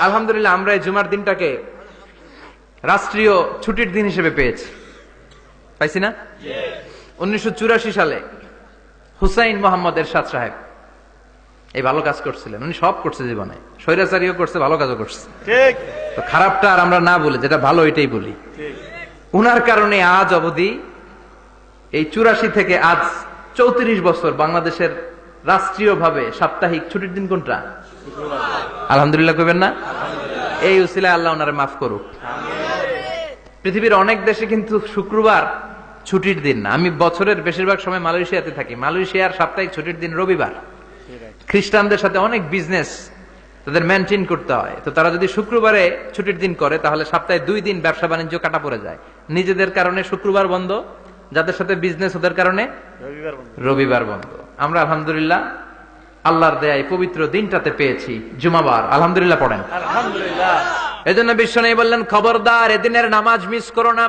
আলহামদুলিল্লাহ আমরা এই জুমার দিনটাকে রাষ্ট্রীয় ছুটির দিন হিসেবে পেয়েছি, পাইছি না? 1984 সালে হুসাইন মোহাম্মদ এরশাদ সাহেব এই ভালো কাজ করছিলেন। উনি সব করছে জীবনে, স্বৈরাচারীও করছে, ভালো কাজও করছে। ঠিক, তো খারাপটা আর আমরা না বলি, যেটা ভালো এটাই বলি। উনার কারণে আজ অবধি এই 84 থেকে আজ 34 বছর বাংলাদেশের রাষ্ট্রীয়ভাবে সাপ্তাহিক ছুটির দিন কোনটা? আলহামদুলিল্লাহ কইবেন না? এই উসিলায় আল্লাহ ওনারে মাফ করুক। পৃথিবীর অনেক দেশে কিন্তু শুক্রবার ছুটির দিন না। আমি বছরের বেশিরভাগ সময় মালয়েশিয়াতে থাকি। মালয়েশিয়ার সাপ্তাহিক ছুটির দিন রবিবার। খ্রিস্টানদের সাথে অনেক বিজনেস তাদের মেনটেন করতে হয়, তো তারা যদি শুক্রবারে ছুটির দিন করে তাহলে সপ্তাহে 2 দিন ব্যবসা বাণিজ্য কাটা পড়ে যায়। নিজেদের কারণে শুক্রবার বন্ধ, যাদের সাথে বিজনেস ওদের কারণে রবিবার বন্ধ। আমরা আলহামদুলিল্লাহ আল্লাহর দেয়ায় পবিত্র দিনটাতে পেয়েছি জুমাবার। আলহামদুলিল্লাহ পড়েন আলহামদুলিল্লাহ। এজন্য বিশ্বনবী বললেন, খবরদার এদিনের নামাজ মিস করো না।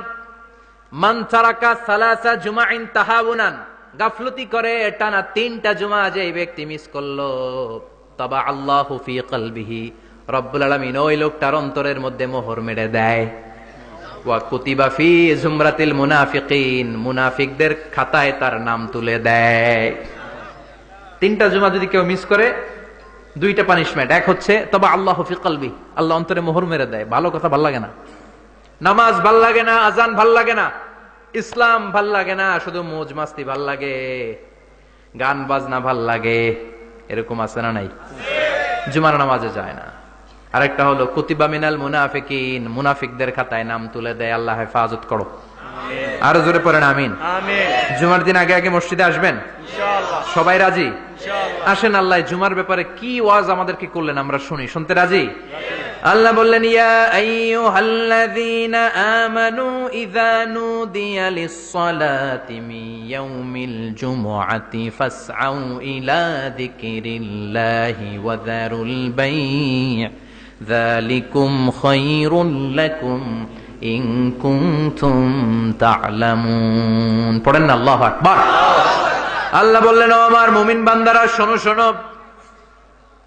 মান তারাকা সালাসা জুমাইন তাহাউনান, গাফলতি করে টানা 3টা জুমা যে ব্যক্তি মিস করলো, তাবা আল্লাহু ফি কলবিহি, রব্বুল আলামিন ওই লোকটার অন্তরের মধ্যে মোহর মেরে দেয়। ওয়া কুতিবা ফি জুমরাতিল মুনাফিকিন, মুনাফিকদের খাতায় তার নাম তুলে দেয়। 3টা জুমা যদি কেউ মিস করে, 2টা পানিশমেন্ট। এক হচ্ছে তবা আল্লাহু ফি কলবি, আল্লাহ অন্তরে মোহর মেরে দেয়। ভালো কথা ভাল লাগে না, নামাজ ভাল লাগে না, আজান ভাল লাগে না, ইসলাম ভাল লাগে না, শুধু মৌজ মাস্তি ভাল লাগে, গান বাজনা ভাল লাগে, এরকম আছে না নাই? জুমার নামাজে যায় না। আরেকটা হলো কুতিবা মিনাল মুনাফিকিন, মুনাফিকদের খাতায় নাম তুলে দেয়। আল্লাহ হেফাজত করো। আরো জোরে পড়েন আমিন। জুমার দিন আগে আগে মসজিদে আসবেন ইনশাআল্লাহ। সবাই রাজি? আসেন, আল্লাহ জুমার ব্যাপারে কি ওয়াজ আমাদেরকে করলেন আমরা শুনি। শুনতে রাজি? আল্লাহ বললেন, ইয়া আইয়ুহাল্লাযীনা আমানু ইযা নুদিয়া লিস-সালাতি মিন ইয়াউমিল জুমআতি ফাসআউ ইলা যিকরিল্লাহি ওয়া যারুল বাই', যালিকুম খায়রুল লাকুম ইন কুনতুম তা'লামুন। পড়েন না আল্লাহু আকবার। আল্লাহ বললেন, ও আমার মুমিন বান্দারা শোনো শোনো।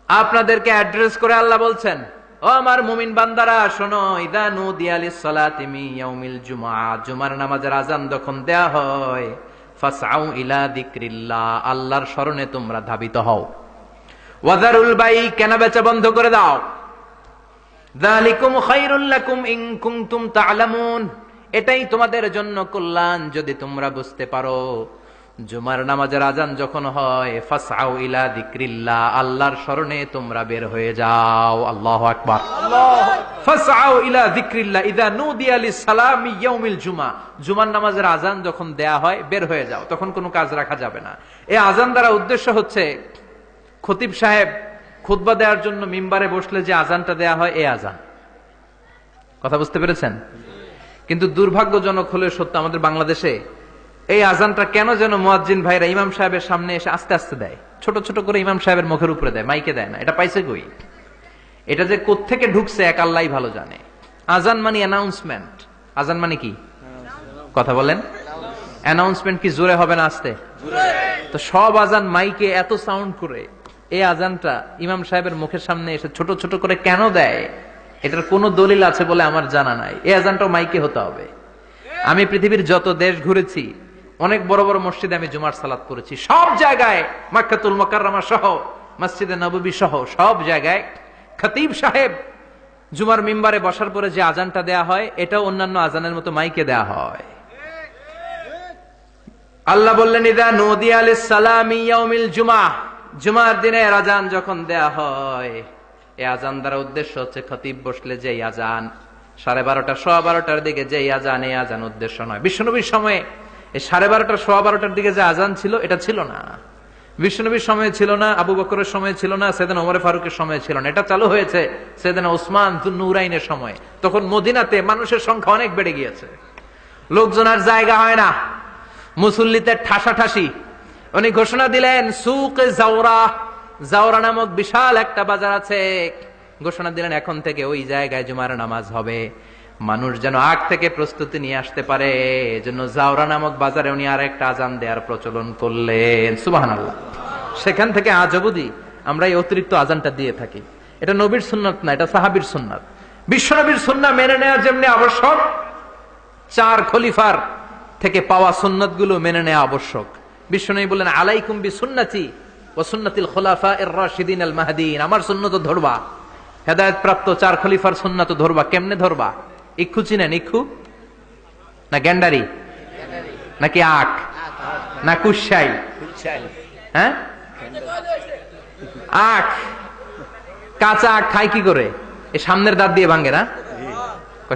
আপনাদেরকে অ্যাড্রেস করে আল্লাহ বলছেন, ও আমার মুমিন বান্দারা শোনো, ইযা নুদিয়া লিস-সালাতি মিন ইয়াউমিল জুমআ, জুমার নামাজের আযান যখন দেয়া হয়, ফাসআউ ইলা যিকরিল্লাহ, আল্লাহর স্মরণে তোমরা ধাবিত হও। ওয়া যারুল বাই', কেনা বেচা বন্ধ করে দাও। যালিকুম খায়রুল লাকুম ইন কুনতুম তা'লামুন, এটাই তোমাদের জন্য কল্যাণ যদি তোমরা বুঝতে পারো। জুমার নামাজের আযান যখন হয়, ফাসআউ ইলা যিকরিল্লাহ, আল্লাহর স্মরণে তোমরা বের হয়ে যাও। আল্লাহু আকবার। ফাসআউ ইলা যিকরিল্লাহ ইযা নুদিয়া লিস-সালামি ইয়াউমিল জুমআ, জুমার নামাজের আযান যখন দেয়া হয় বের হয়ে যাও, তখন কোনো কাজ রাখা যাবে না। এই আযান দ্বারা উদ্দেশ্য হচ্ছে খতিব সাহেব খুতবা দেওয়ার জন্য মিম্বারে বসলে যে আযানটা দেয়া হয়, এই আযান। কথা বুঝতে পেরেছেন? কিন্তু দুর্ভাগ্যজনক হলে সত্য, আমাদের বাংলাদেশে এই আযানটা কেন যেন মুয়াজ্জিন ভাইরা ইমাম সাহেবের সামনে এসে আস্তে আস্তে দেয়, ছোট ছোট করে ইমাম সাহেবের মুখের উপরে দেয়, মাইকে দেয় না। এটা পাইছে কই? এটা যে কোত্থেকে ঢুকছে এক আল্লাহই ভালো জানে। আযান মানে অ্যানাউন্সমেন্ট। আযান মানে কি? কথা বলেন। অ্যানাউন্সমেন্ট কি জোরে হবে না আস্তে? তো সব আযান মাইকে এত সাউন্ড করে, এই আযানটা ইমাম সাহেবের মুখের সামনে এসে ছোট ছোট করে কেন দেয়? এটার কোনো দলিল আছে বলে আমার জানা নাই। এই আযানটাও মাইকে হতে হবে। আমি পৃথিবীর যত দেশ ঘুরেছি, অনেক বড় বড় মসজিদে আমি জুমার সালাত করেছি, সব জায়গায় মক্কাতুল মুকাররমা সহ মসজিদে নববী সহ সব জায়গায় খতিব সাহেব জুমার মিম্বারে বসার পরে যে আযানটা দেয়া হয়, এটাও অন্যান্য আযানের মতো মাইকে দেয়া হয়। আল্লাহ বললেন, ইযা নুদিয়া লিস-সালামি ইয়াউমিল জুমআ, জুমার দিনের আযান যখন দেয়া হয়, এই আযান দ্বারা উদ্দেশ্য হচ্ছে খতিব বসলে যে আযান 12:30 12:15 দিকে যে আযান, এই আযান উদ্দেশ্য নয়। বিশ্বনবীর সময়ে এই 12:30 12:15 দিকে যে আযান ছিল, এটা ছিল না। বিশ্বনবীর সময়ে ছিল না, আবু বকরের সময়ে ছিল না, সাইয়েদনা ওমর ফারুকের সময়ে ছিল না। এটা চালু হয়েছে সাইয়েদনা উসমান যুন্নুরাইনের সময়। তখন মদিনাতে মানুষের সংখ্যা অনেক বেড়ে গিয়েছে, লোকজন আর জায়গা হয় না, মুসল্লিতে ঠাসাঠাসি। উনি ঘোষণা দিলেন, সুকে জাওরা, জাওরা নামক বিশাল একটা বাজার আছে, ঘোষণা দিলেন এখন থেকে ওই জায়গায় জুমার নামাজ হবে। মানুষ যেন আগ থেকে প্রস্তুতি নিয়ে আসতে পারে, এজন্য জাওরা নামক বাজারে উনি আর একটা আযান দেওয়ার প্রচলন করলেন। সুবহানাল্লাহ। সেখান থেকে আজ অবধি আমরা এই অতিরিক্ত আযানটা দিয়ে থাকি। এটা নবীর সুন্নাত না, এটা সাহাবীর সুন্নাত। বিশ্বনবীর সুন্নাহ মেনে নেওয়া যেমনি আবশ্যক, 4 খলিফার থেকে পাওয়া সুন্নাত গুলো মেনে নেওয়া আবশ্যক। বিশ্বনবী বললেন, আলাইকুম বিসুন্নতি ওয়া সুন্নাতিল খুলাফায়ে রাশিদিন আল মাহদিয়িন, আমার সুন্নাত ধরবা, হেদায়েত প্রাপ্ত 4 খলিফার সুন্নাত ধরবা। কেমনে ধরবা? ইক্ষু চিনেন? ইক্ষু না গ্যান্ডারি নাকি আখ না কুশাই? হ্যাঁ, আখ। কাঁচা আখ খাই কি করে? এই সামনের দাঁত দিয়ে ভাঙে না?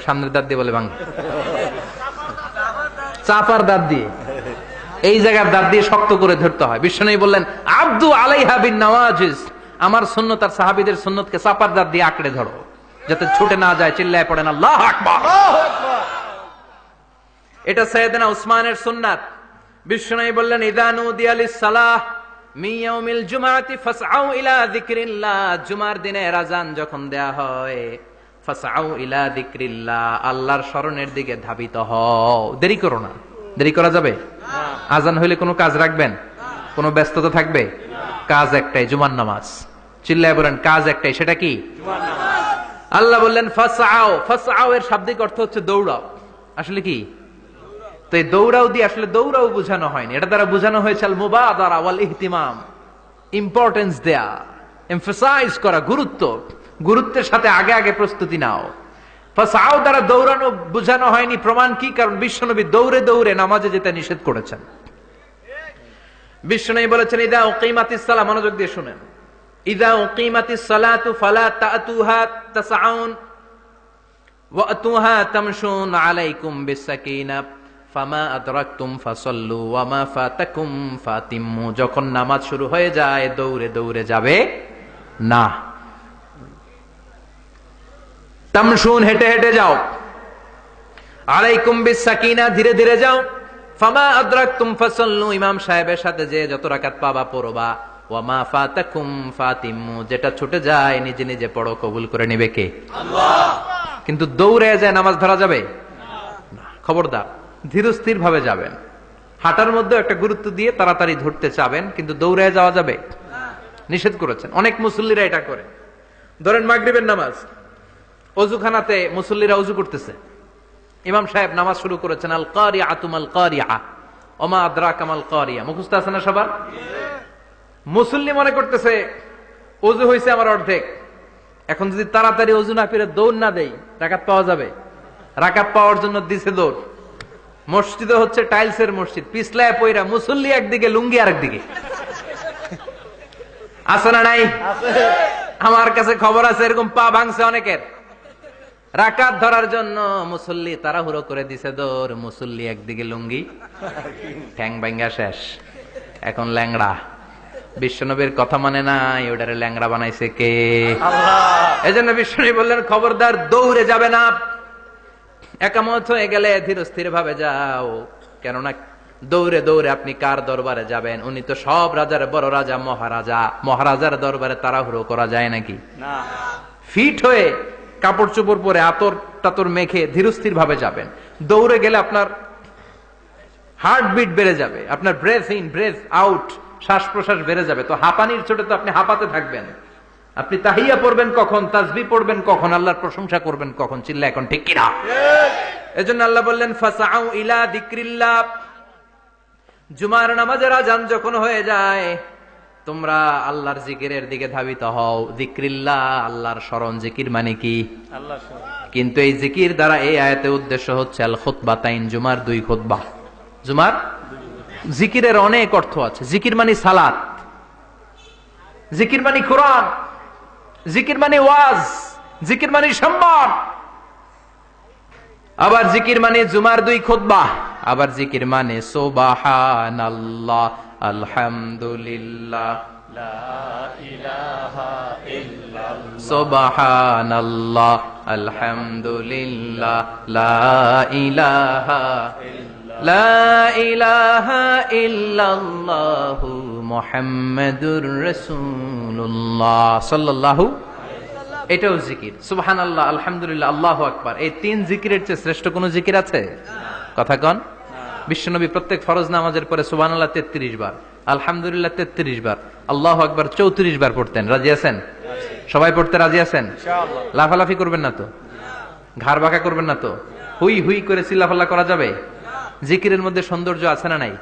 সামনের দাঁত দিয়ে বলে ভাঙে, চাপার দাঁত দিয়ে, এই জায়গার দাঁত দিয়ে শক্ত করে ধরতে হয়। বিশ্বনবী বললেন, আব্দু আলাইহা বিন নওয়াজিজ, আমার সুন্নত আর সাহাবীদের সুন্নতকে চাপার দাঁত দিয়ে আঁকড়ে ধরো, যাতে ছুটে না যায়। চিল্লায় পড়েন আল্লাহু আকবার। এটা সাইয়েদনা উসমানের সুন্নাত। বিশ্বনবী বললেন, ইযা নুদিয়া লিস-সালাহ মিন ইয়াউমিল জুমআতি ফাসআউ ইলা যিকরিল্লাহ, জুমার দিনে আযান যখন দেয়া হয়, ফাসআউ ইলা যিকরিল্লাহ, আল্লাহর স্মরণের দিকে ধাবিত হও। দেরি করো না। দেরি করা যাবে? আযান হইলে কোনো কাজ রাখবেন? কোনো ব্যস্ততা থাকবে? কাজ একটাই, জুমার নামাজ। চিল্লায় বলেন, কাজ একটাই, সেটা কি? জুমার নামাজ। আল্লাহ বললেন ফাসআউ, ফাসআউ এর শাব্দিক অর্থ হচ্ছে দৌড়াও। আসলে কি? তো এই দৌড়াও দিয়ে আসলে দৌড়াও বোঝানো হয়নি, এটা দ্বারা বোঝানো হয়েছে আল মুবাদারা ওয়াল ইহতিমাম, ইম্পর্টেন্স দেয়া, এমফাসাইজ করা, গুরুত্ব, গুরুত্বের সাথে আগে আগে প্রস্তুতি নাও। ফাসআউ দ্বারা দৌড়ানো বোঝানো হয়নি। প্রমাণ কি? কারণ বিশ্বনবী দৌড়ে দৌড়ে নামাজে যেতে নিষেধ করেছেন। বিশ্বনবী বলেছেন, ইযা উকিমাতিস সালাহ, মনোযোগ দিয়ে শুনেন, ইযা উকিমাতিস সালাতু ফালা তাতুহা তাসআউন ওয়া আতুহা তামশুন আলাইকুম বিসাকিনা ফামা আদরাকতুম ফাসাল্লু ওয়া মা ফাতাকুম ফাতিম্মু, যখন নামাজ শুরু হয়ে যায় দৌড়ে দৌড়ে যাবে না। তামশুন, হেঁটে হেঁটে যাও। আলাইকুম বিসাকিনা, ধীরে ধীরে যাও। ফামা আদরাকতুম ফাসাল্লু, ইমাম সাহেবের সাথে যে যত রাকাত পাবা পড়বা। ওয়া মা ফাতাকুম ফাতিম্মু, যেটা ছুটে যায় নিজে নিজে পড়ো, কবুল করে নেবে কে? আল্লাহ। কিন্তু দৌড়ে যায় নামাজ ধরা যাবে না। খবরদার, ধীরস্থির ভাবে যাবেন। হাঁটার মধ্যে একটা গুরুত্ব দিয়ে তাড়াতাড়ি ধরতে চাবেন, কিন্তু দৌড়ে যাওয়া যাবে না, নিষেধ করেছেন। অনেক মুসল্লিরা এটা করে। ধরেন মাগরিবের নামাজ, অজুখানাতে মুসল্লিরা অজু করতেছে, ইমাম সাহেব নামাজ শুরু করেছেন, আল কারিআতু মাল কারিআ ওমা আদরাকা মাল কারিআ, মুখস্থ আছে না সবার? মুসল্লি মনে করতেছে অজু হয়েছে আমার অর্ধেক, এখন যদি তাড়াতাড়ি অজু না করে দৌড় না দেই রাকাত পাওয়া যাবে? রাকাত পাওয়ার জন্য দিছে দৌড়। মসজিদে হচ্ছে টাইলসের মসজিদ, পিছলায় পয়রা মুসল্লি একদিকে, লুঙ্গি আরেকদিকে। আছে না নাই? আমার কাছে খবর আছে, এরকম পা ভাঙছে অনেকের। রাকাত ধরার জন্য মুসল্লি তাড়াহুড়ো করে দিছে দৌড়, মুসল্লি একদিকে লুঙ্গি, ঠ্যাং ভাঙ্গা শেষ, এখন ল্যাংড়া। বিশ্বনবীর কথা মানে নাই, ওটারে ল্যাংড়া বানাইছে কে? আল্লাহ। এজন্য বিশ্বনবী বললেন, খবরদার দৌড়ে যাবে না। একামত হয়ে গেলে ধীর স্থির ভাবে যাও, কেননা দৌড়ে দৌড়ে আপনি কার দরবারে যাবেন? উনি তো সব রাজার বড় রাজা, মহারাজা। মহারাজার দরবারে তাড়াহুড়ো করা যায় নাকি? না। ফিট হয়ে কাপড় চোপড় পরে আতর টাতর মেখে ধীরস্থির ভাবে যাবেন। দৌড়ে গেলে আপনার হার্টবিট বেড়ে যাবে, আপনার ব্রেথ ইন ব্রেথ আউট, শ্বাস প্রশ্বাস বেড়ে যাবে। তো হাঁপানির চোটে তো আপনি হাঁপাতে থাকবেন। আপনি তাহিয়া পড়বেন কখন, তাসবিহ পড়বেন কখন, আল্লাহর প্রশংসা করবেন কখন? চিল্লা এখন ঠিক কিনা? এজন্য আল্লাহ বললেন ফাসআউ ইলা যিকরিল্লাহ, জুমার নামাজের আযান যখন হয়ে যায় তোমরা আল্লাহর জিকিরের দিকে ধাবিত হও। যিকরিল্লাহ, আল্লাহর স্মরণ। জিকির মানে কি? আল্লাহর স্মরণ। কিন্তু এই জিকির দ্বারা এই আয়াতের উদ্দেশ্য হচ্ছে আল খুতবাতাইন, জুমার 2 খুতবা। জুমার জিকিরের অনেক অর্থ আছে। জিকির মানে সালাত, জিকির মানে কোরআন, জিকির মানে ওয়াজ, জিকির মানে সম্মান। আবার জিকির মানে জুমার 2 খুতবা। আবার জিকির মানে সুবহানাল্লাহ, আলহামদুলিল্লাহ, লা ইলাহা ইল্লাল্লাহ, সুবহানাল্লাহ, আলহামদুলিল্লাহ, লা ইলাহা ইল্লাল্লাহ, লা ইলাহা ইল্লাল্লাহ, মুহাম্মাদুর রাসূলুল্লাহ সাল্লাল্লাহু। এটাও জিকির। সুবহানাল্লাহ, আলহামদুলিল্লাহ, আল্লাহু আকবার। এই 3 জিকিরের চেয়ে শ্রেষ্ঠ কোন জিকির আছে? কথা কন। বিশ্বনবী প্রত্যেক ফরজ নামাজের পরে সুবহানাল্লাহ 33 বার, আলহামদুলিল্লাহ 33 বার, আল্লাহু আকবার 34 বার পড়তেন। রাজি আছেন? সবাই পড়তে রাজি আছেন? লাফালাফি করবেন না তো, ঘাড় বাঁকা করবেন না তো, হুই হুই করে চিল্লাফাল্লা করা যাবে? জিকিরের মধ্যে সৌন্দর্য আছে না নাই?